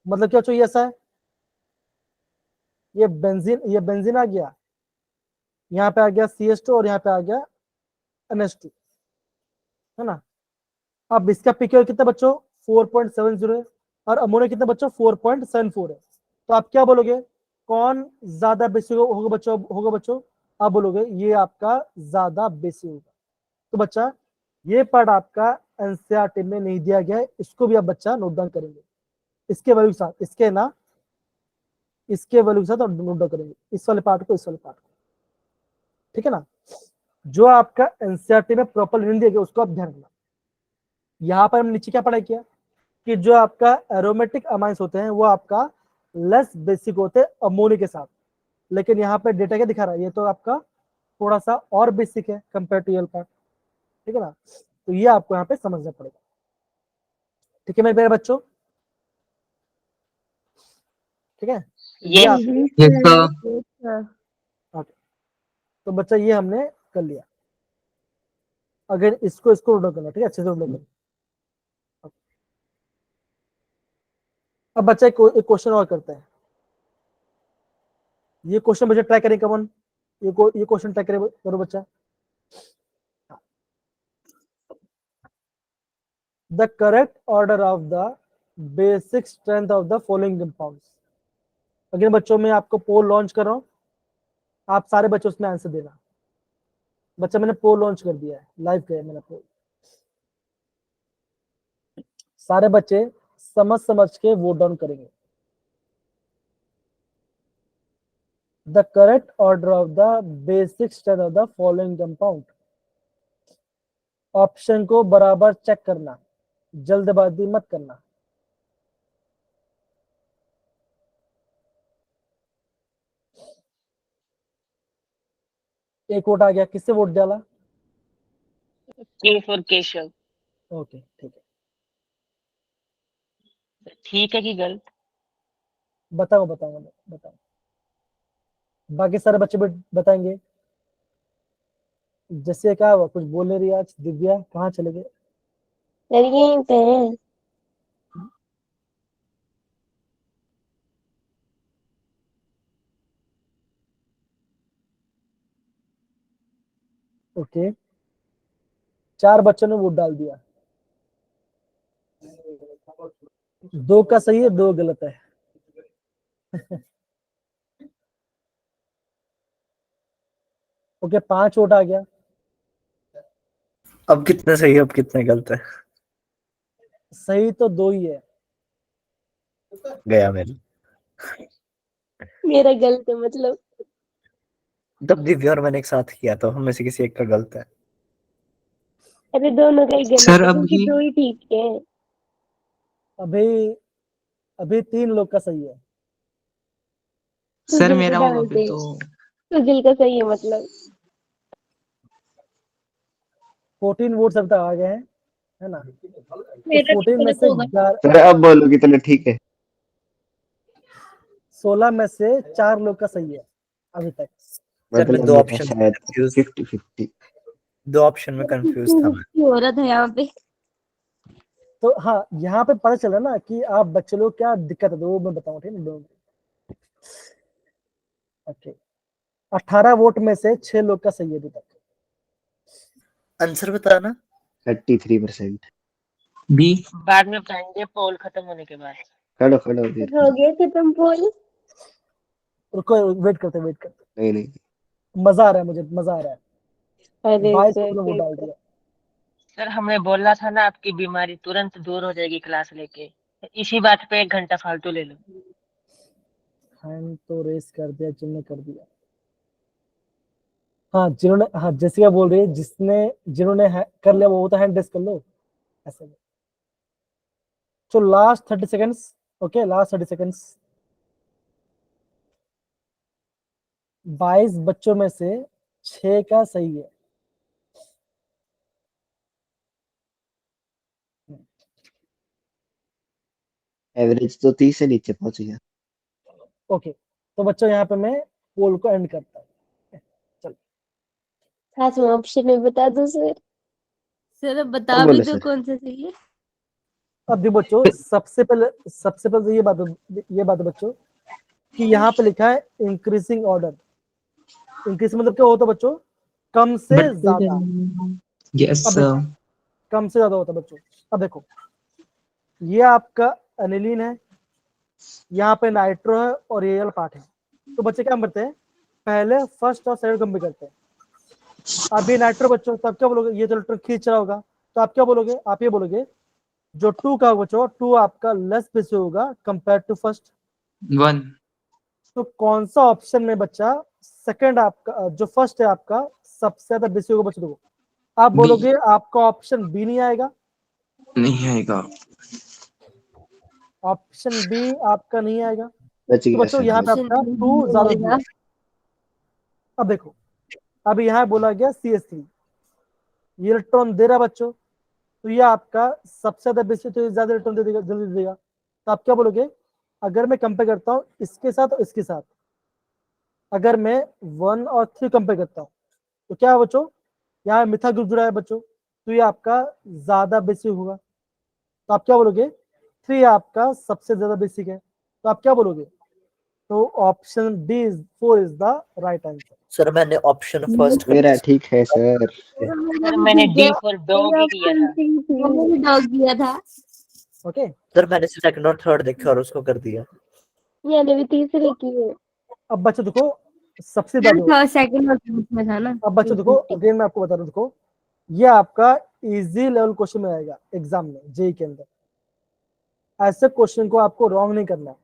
मतलब क्या बच्चों, ये ऐसा है, ये बेंजीन आ गया, यहाँ पे आ गया CH2 और यहाँ पे आ गया NH2, है ना। अब इसका pKa कितना बच्चों 4.70 है, और अमोनिया कितना बच्चों 4.74 है। तो आप क्या बोलोगे, कौन ज्यादा बेसिक होगा बच्चों, आप बोलोगे ये आपका ज्यादा बेसिक होगा। तो बच्चा ये पार्ट आपका एनसीईआरटी में नहीं दिया गया है, इसको भी आप बच्चा नोट डाउन करेंगे, इसके वैल्यू के साथ, इसके वैल्यू के साथ नोट डाउन करेंगे, इस वाले पार्ट को, इस वाले पार्ट को, ठीक है ना। जो आपका एनसीईआरटी में प्रॉपर नहीं दिया गया उसको आप ध्यान रखना। यहाँ पर हम नीचे क्या पढ़ाई किया कि जो आपका एरोमेटिक अमाइंस होते हैं वो आपका लेस बेसिक होते हैं अमोनिया के साथ, लेकिन यहाँ पे डेटा क्या दिखा रहा है, ये तो आपका थोड़ा सा और बेसिक है कंपेयर टू यल पार्ट, ठीक है ना। तो ये आपको यहाँ पे समझना पड़ेगा, ठीक है मेरे प्यारे बच्चों, ठीक है। ये Yes. ओके, तो बच्चा ये हमने कर लिया, अगर इसको नोट करना, ठीक है, अच्छे से नोट करना। अब बच्चा एक क्वेश्चन और करते हैं, ये क्वेश्चन बच्चा ट्राई करें, कमन ये क्वेश्चन ट्राई करो बच्चा। The correct order of the basic strength of the following compounds. अगर बच्चों में आपको पोल लॉन्च कर रहा हूं, आप सारे बच्चों उसमें आंसर देना। बच्चा मैंने पोल लॉन्च कर दिया है, लाइव किया है मैंने पोल, सारे बच्चे समझ के वोट डाउन करेंगे। The correct order of the basic strength of the following compound. Option को बराबर चेक करना, जल्दबाजी मत करना। एक वोट आ गया, किससे वोट डाला? K for Keshav. ओके ठीक है, ठीक है कि गलत? बताओ बताओ बताओ, बाकी सारे बच्चे भी बताएंगे। जैसे क्या हुआ, कुछ बोल नहीं रही आज दिव्या, कहाँ चले गए? सर यहीं पे है। ओके, 4 बच्चों ने वोट डाल दिया, 2 का सही है, 2 गलत है। ओके, 5 वोट आ गया। अब कितने सही है, अब कितने गलत है? सही तो 2 ही है। गया मेरे। मेरा गलत है मतलब। तब दिव्या और मैंने एक साथ किया, तो हम में से किसी एक का गलत है। अरे दोनों का ही गलत सर है क्योंकि अभी 2 ही ठीक है। अभी अभी 3 लोग का सही है। सर सुजल को मेरा डाल अभी दे। तो सुजल का सही है मतलब। 14 वोट्स अब तक आ गए हैं, है ना? तो मेरा 14 भी में गलत से होगा। सर अब बोलो कितने ठीक है? 16 में से 4 लोग का सही है अभी तक। सर मैं मतलब दो मेरा ऑप्शन शायद कंफ्यूज 50-50। 2 ऑप्शन में कंफ्यूज था मैं। हो रहा था यहाँ पे। तो हाँ, यहाँ पे पता चला ना कि आप बच्चे लोग क्या दिक्कत है, तो वो मैं बताऊँ, ठीक है? ओके, 18 वोट में से 6 लोग का सही है अभी तक। आंसर बताना। 33%। बी। बाद में बताएंगे पोल खत्म होने के बाद। खड़ो खड़ो देर हो गया खत्म पोल। रुको, वेट करते, नहीं नहीं, मजा आ रहा है, मुझे मजा आ रहा है। अरे 22 सर लोगों ने वोट डाल दिया। सर हमने बोला था ना आपकी बीमारी तुरंत दूर हो जाएगी क्लास लेके। इसी बात पे 1 घंटा फालतू ले लो। हैंड तो रेस कर दिया, जिनने कर दिया। हाँ, जिन्होंने, हाँ जैसिका बोल रही है, जिन्होंने कर लिया वो तो हैंड रेस कर लो ऐसे में। तो last 30 seconds. Okay, last 30 seconds. 22 बच्चों में से 6 का सही है। एवरेज तो 30 से नीचे पहुंच गया। ओके, तो बच्चों यहाँ पे मैं पोल को एंड करता हूँ। चलो, साथ में ऑप्शन में बता दो सर। सर अब अब बता भी बोलो दो सर। कौन सा सही है। अब भी बच्चों, सबसे पहले तो ये बात है बच्चों, कि यहाँ पे लिखा है इंक्रीजिंग ऑर्डर। इंक्रीज मतलब क्या होता है बच्चों? कम से ज्यादा। यस अब देखो, सर। कम से ज्यादा होता है बच्चों। अब देखो, ये आपका अनिलीन है, यहाँ पे नाइट्रो है और ये पार्ट है। तो बच्चे क्या करते हैं, पहले फर्स्ट और सेकंड कंपेयर करते हैं। अब ये नाइट्रो बच्चों, तब क्या बोलोगे? ये तो इलेक्ट्रॉन खींच रहा होगा, तो आप क्या बोलोगे? आप ये बोलोगे जो 2 का बच्चों, 2 आपका लेस बेसिक होगा कंपेयर टू फर्स्ट। 1। तो कौन सा ऑप्शन में बच्चा सेकंड आपका, जो फर्स्ट है आपका, सबसे ज्यादा बेसिक होगा बच्चों? देखो, आप बी। बोलोगे आपका ऑप्शन बी नहीं आएगा, नहीं आएगा। ऑप्शन बी आपका नहीं आएगा। बच तो गया बच्चों सर यहाँ पे बस। आपका 2 ज्यादा दिया। अब देखो, अब यहाँ बोला गया CH3, ये इलेक्ट्रॉन दे रहा है बच्चों, तो ये आपका सबसे ज्यादा बेसिक, तो ज्यादा इलेक्ट्रॉन दे देगा, जल्दी दे देगा। तो आप क्या बोलोगे? अगर मैं कंपेयर करता हूँ इसके साथ और इसके साथ, अगर मैं 1 और 3 कंपेयर करता हूँ, तो क्या है बच्चों? यहाँ मिथा ग्रुप जुड़ा है बच्चों, तो ये आपका ज्यादा बेसिक होगा। तो आप क्या बोलोगे? 3 आपका सबसे ज्यादा बेसिक है, तो आप क्या बोलोगे? तो option D 4 is the right answer. Sir मैंने ऑप्शन फर्स्ट कर मेरा दिया। ठीक है सर। सर मैंने D for डॉग ही किया था। मैंने भी डॉग दिया था। ओके, सर मैंने सेकंड और थर्ड देखा और उसको कर दिया। मैंने भी तीसरे की है। अब बच्चों देखो, सबसे ज्यादा, थर्ड सेकंड और फोर्थ में था ना। अब बच्चों देखो, अगेन मैं आपको बता रहा हूँ, देखो ये आपका इजी लेवल क्वेश्चन में आएगा एग्जाम में, जेई के अंदर। ऐसे क्वेश्चन को आपको रॉन्ग नहीं करना है,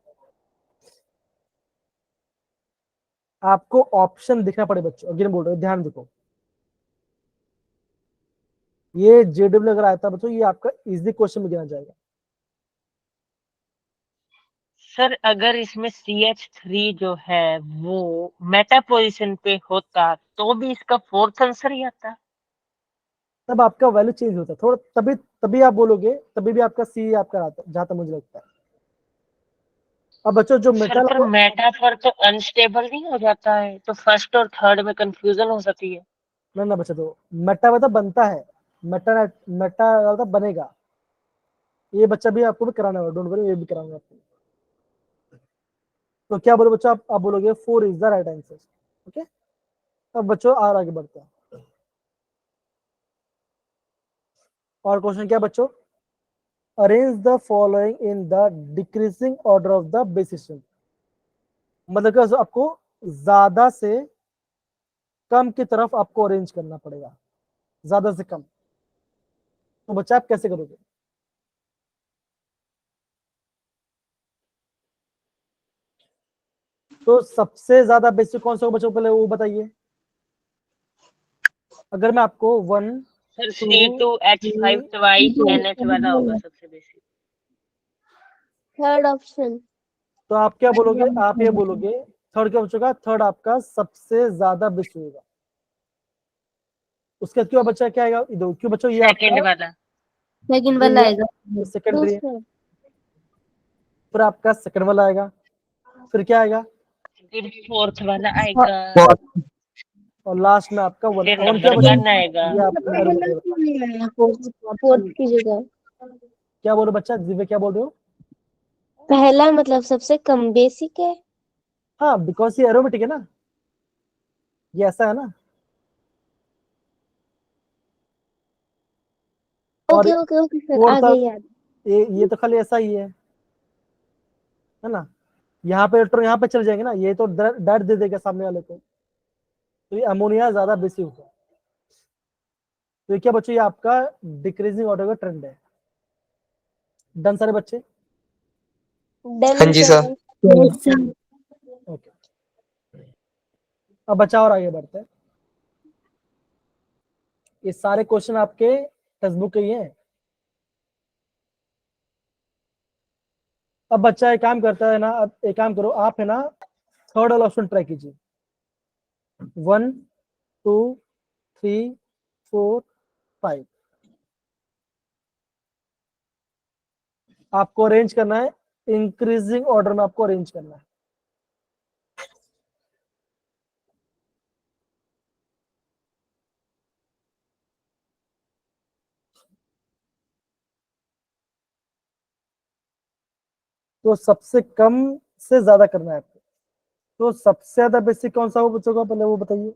आपको ऑप्शन दिखना पड़े बच्चों। अगेन बोल रहे हो, ध्यान देखो, ये JW अगर आता बच्चों, ये आपका इजी क्वेश्चन में गिना जाएगा। सर अगर इसमें CH3 जो है वो मेटा पोजीशन पे होता तो भी इसका फोर्थ आंसर ही आता। तब आपका वैल्यू चेंज होता है थोड़ा, तभी तभी आप बोलोगे, तभी भी आपका सी आपका आता है, जहां तक मुझे लगता है। अब बच्चों जो सर मेटल, पर मेटा पर तो अनस्टेबल नहीं हो जाता है, तो फर्स्ट और थर्ड में कंफ्यूजन हो सकती है। ना बच्चों, तो मेटा मतलब बनता है, मेटा मेटा मतलब बनेगा। ये बच्चा भी आपको भी कराना होगा, डोंट वरी, ये भी कराऊंगा आपको। तो क्या बोलो बच्चों, आप बोलोगे 4 is the right answer. Okay, अब बच्चों और आगे बढ़ते हैं। और क्वेश्चन क्या बच्चों, arrange the following in the decreasing order of the base system. मतलब कि आपको ज्यादा से कम की तरफ आपको अरेंज करना पड़ेगा, ज्यादा से कम। तो बच्चा आप कैसे करोगे? तो सबसे ज्यादा बेसिक कौन सा होगा बच्चों, पहले वो बताइए। अगर मैं आपको 1 सर 2 C2H5 ट्वाइस NH वाला होगा सबसे बेसिक। Third option. तो आप क्या बोलोगे, आप ये बोलोगे थर्ड क्या बचेगा, थर्ड आपका सबसे ज्यादा बेस्ट होगा। उसके बाद क्यों बच्चा क्या आएगा, इधर क्यों बच्चों, ये सेकंड आपका वाला। सेकंड वाला आएगा। सेकेंडरी है। दूसरा। फिर आपका सेकंड वाला आएगा, फिर क्या आएगा, फिर फोर्थ वाला आएगा, और लास्ट में आपका वन। फिर वन क्या नंबर बच्चा, 1 आएगा। ये आपका अरे बच्चा, फोर्थ की जगह क्या बोलो बच्चा, दिव्य क्या बोल रहे हो? पहला मतलब सबसे कम बेसिक है। हाँ, बिकॉज ये एरोमेटिक है ना, ये ऐसा है ना। और ओके ओके ओके सर, आ फोर्थ, गई याद। ये तो खाली ऐसा ही है ना। यहाँ पे इलेक्ट्रॉन यहाँ पे चल जाएंगे ना, ये तो डायरेक्ट दे देगा सामने वाले को, तो ये अमोनिया ज्यादा बेसिक होगा। तो ये क्या बच्चों, ये आपका डिक्रीजिंग ऑर्डर का ट्रेंड है। डन सारे बच्चे? डन हाँ जी सर। सर। ओके, अब बच्चा और आगे बढ़ते हैं। ये सारे क्वेश्चन आपके टेक्स्ट बुक के ही हैं। अब बच्चा एक काम करता है ना, अब एक काम करो आप, है ना, थर्ड वाला ऑप्शन ट्राई कीजिए। 1 2 3 4 5 आपको अरेंज करना है, इंक्रीजिंग ऑर्डर में आपको अरेंज करना है। तो सबसे कम से ज्यादा करना है आपको। तो सबसे ज्यादा बेसिक कौन सा हो बच्चों का, पहले वो बताइए।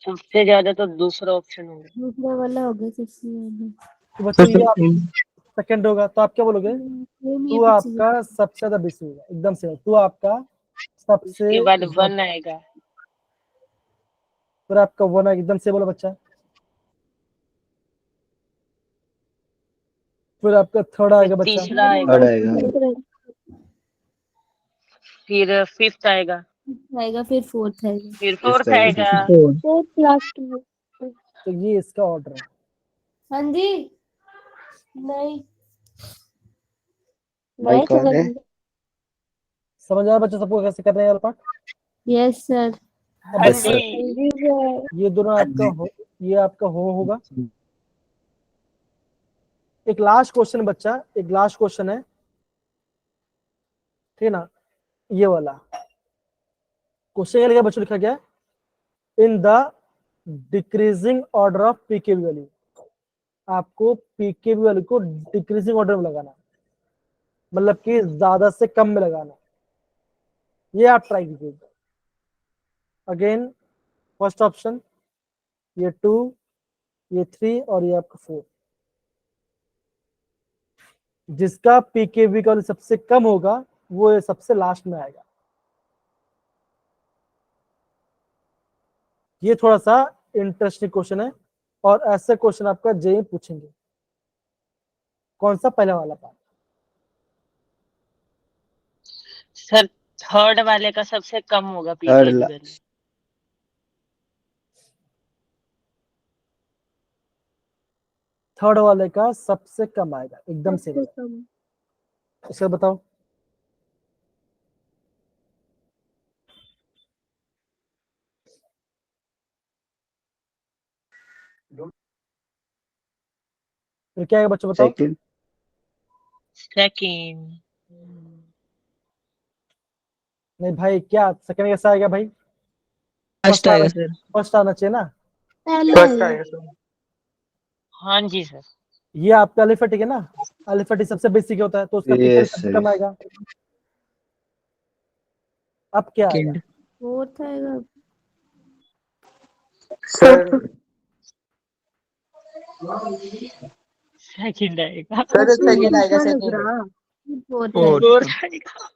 सबसे ज्यादा तो दूसरा ऑप्शन होगा। दूसरा वाला हो गया सबसे ज्यादा। तो बच्चों ये आप सेकंड होगा, तो आप क्या बोलोगे, ये टू पीछे आपका सबसे ज्यादा बेसिक होगा, एकदम से टू आपका सबसे उसके बाद ज्यादा। 1 आएगा, फिर आपका वन एकदम से बोला बच्चा, फिर आपका थर्ड फिर आएगा बच्चा, तीसरा आएगा, थर्ड आएगा। फिर फिफ्थ आएगा, आएगा, फिर फोर्थ आएगा, फिर फिफ्थ फोर्थ आएगा, आएगा। फिफ्थ। फोर्थ लास्ट में। तो ये इसका ऑर्डर है। हाँ जी। नहीं भाई मैं कौन है? समझ आया बच्चा सबको कैसे करना है यार पार्ट? Yes sir. अब हाँ बच्चा जी। ये दोनों आपका हो, ये आपका हो होगा। एक लास्ट क्वेश्चन बच्चा, एक लास्ट क्वेश्चन है, ठीक है ना, ये वाला क्वेश्चन क्या लिखा बच्चों, लिखा गया in the decreasing order of pKb value. आपको पीकेवी वैल्यू को डिक्रीजिंग ऑर्डर में लगाना, मतलब कि ज्यादा से कम में लगाना। ये आप ट्राई कीजिए। अगेन फर्स्ट ऑप्शन, ये 2, ये 3 और ये आपका 4। जिसका पीकेवी का वैल्यू सबसे कम होगा वो ये सबसे लास्ट में आएगा। ये थोड़ा सा इंटरेस्टिंग क्वेश्चन है, और ऐसे क्वेश्चन आपका जेई पूछेंगे। कौन सा, पहला वाला पार्ट? सर थर्ड वाले का सबसे कम होगा थर्ड पीके की वैल्यू। थर्ड वाले का सबसे कम आएगा, एकदम से इसका बताओ। फिर क्या आएगा बच्चों बताओ। सेकंड। सेकंड। नहीं भाई, क्या सेकंड कैसा आएगा भाई? फर्स्ट आएगा सर। फर्स्ट आना चाहिए ना। फर्स्ट आएगा सर। हाँ जी सर। ये आपका अलिफेटिक है ना, अलिफेटिक सबसे बेसिक होता है, तो उसका पीछे यस सबसे कम आएगा। अब क्या आएगा? सेकंड। फोर्थ आएगा। सर सेकंड आएगा। सर सेकंड आएगा सेकंड। Fourth fourth. फोर्थ आएगा।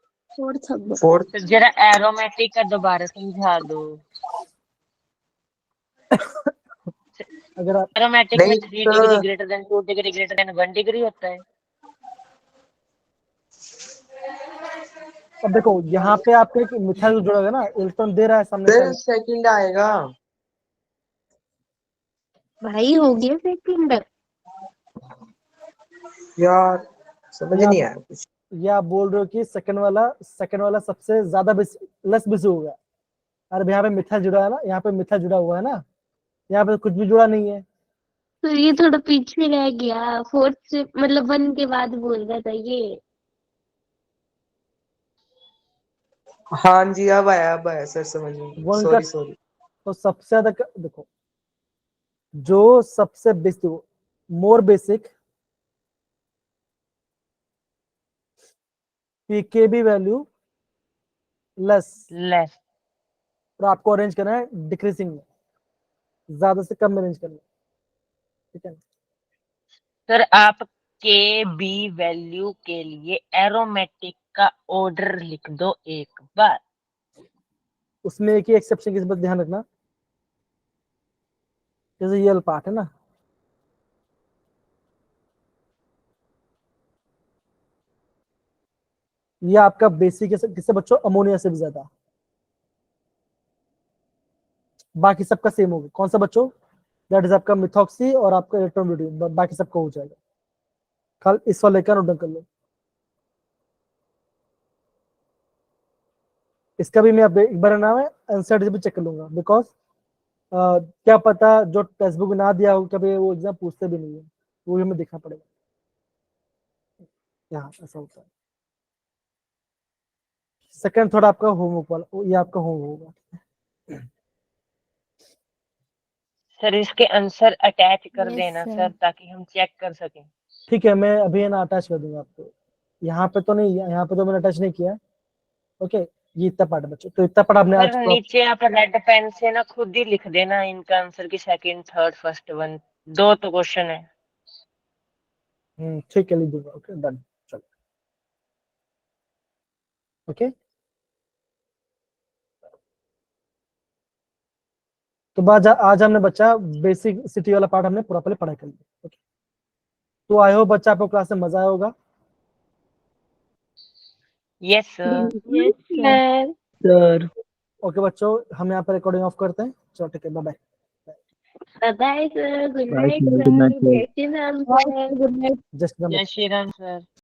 फोर्थ। तो जरा एरोमेटिक का दोबारा समझा दो। अगर आप एरोमेटिक में नहीं 3 degree sir. Greater than 2 degree greater than 1 degree होता है। अब देखो यहाँ पे आपका एक मिथाइल जुड़ा हुआ है ना, इलेक्ट्रॉन दे रहा है सामने सर साइड। सेकंड आएगा। भाई हो गया सेकंड। यार समझ या नहीं आया कुछ। आप बोल रहे हो कि सेकंड वाला सबसे ज्यादा लेस बिजी होगा। अरे यहाँ पे मिथाइल जुड़ा है ना, यहाँ पे मिथाइल जुड़ा हुआ है ना, यहाँ पे कुछ भी जुड़ा नहीं है। तो ये थोड़ा पीछे रह गया, फोर्थ से मतलब 1 के बाद बोल रहा था ये। हाँ जी अब आया सर समझ में। वन का सॉरी। तो सबसे ज्यादा देखो, जो सबसे बेसिक, मोर basic pKb value less, less. और आपको अरेंज करना है डिक्रीजिंग में, ज्यादा से कम में अरेंज करना है, ठीक है। सर आप के बी वैल्यू के लिए एरोमेटिक का ऑर्डर लिख दो एक बार। उसमें एक ही एक्सेप्शन की बात ध्यान रखना, जैसे ये पार्ट है ना, ये आपका बेसिक किससे बच्चों, अमोनिया से भी ज्यादा। बाकी सबका सेम होगा, कौन सा बच्चों? दैट इज आपका मिथॉक्सी और आपका इलेक्ट्रोन, बाकी सबका हो जाएगा। कल इस वाले का नोट कर लो। इसका भी मैं अब एक बार नाम है आंसर भी चेक कर लूंगा, बिकॉज क्या पता जो टेक्स्ट बुक ना दिया हो कभी वो एग्जाम पूछते भी नहीं है, वो भी हमें देखना पड़ेगा। यहाँ ऐसा होता है। सेकंड थोड़ा आपका होमवर्क वाला, ये आपका होमवर्क होगा। सर इसके आंसर अटैच कर Yes, देना sir. सर, ताकि हम चेक कर सकें। ठीक है, मैं अभी ना अटैच कर दूंगा आपको। यहाँ पे तो नहीं, यहाँ पे तो मैंने अटैच नहीं किया। ओके, ये इतना पार्ट है बच्चों, तो इतना पार्ट आपने आज सर नीचे आप रेड पेन से ना खुद ही लिख देना इनका आंसर की सेकंड थर्ड फर्स्ट वन, 2 तो क्वेश्चन है। ठीक है, लिख दूंगा। ओके डन, चलो। ओके, तो आज हमने बच्चा बेसिक सिटी वाला पार्ट हमने पूरा पहले पढ़ाई कर लिया। ओके, तो आई होप बच्चा आपको क्लास में मजा आया होगा। Yes sir. Yes, sir. Sir okay बच्चों, हम यहाँ पर रिकॉर्डिंग ऑफ करते हैं। चलो ठीक है, bye bye. Bye-bye, sir. Good bye night, sir, sir. Good night sir. Jai Shri Ram, sir. Good night. Just जय श्री राम सर।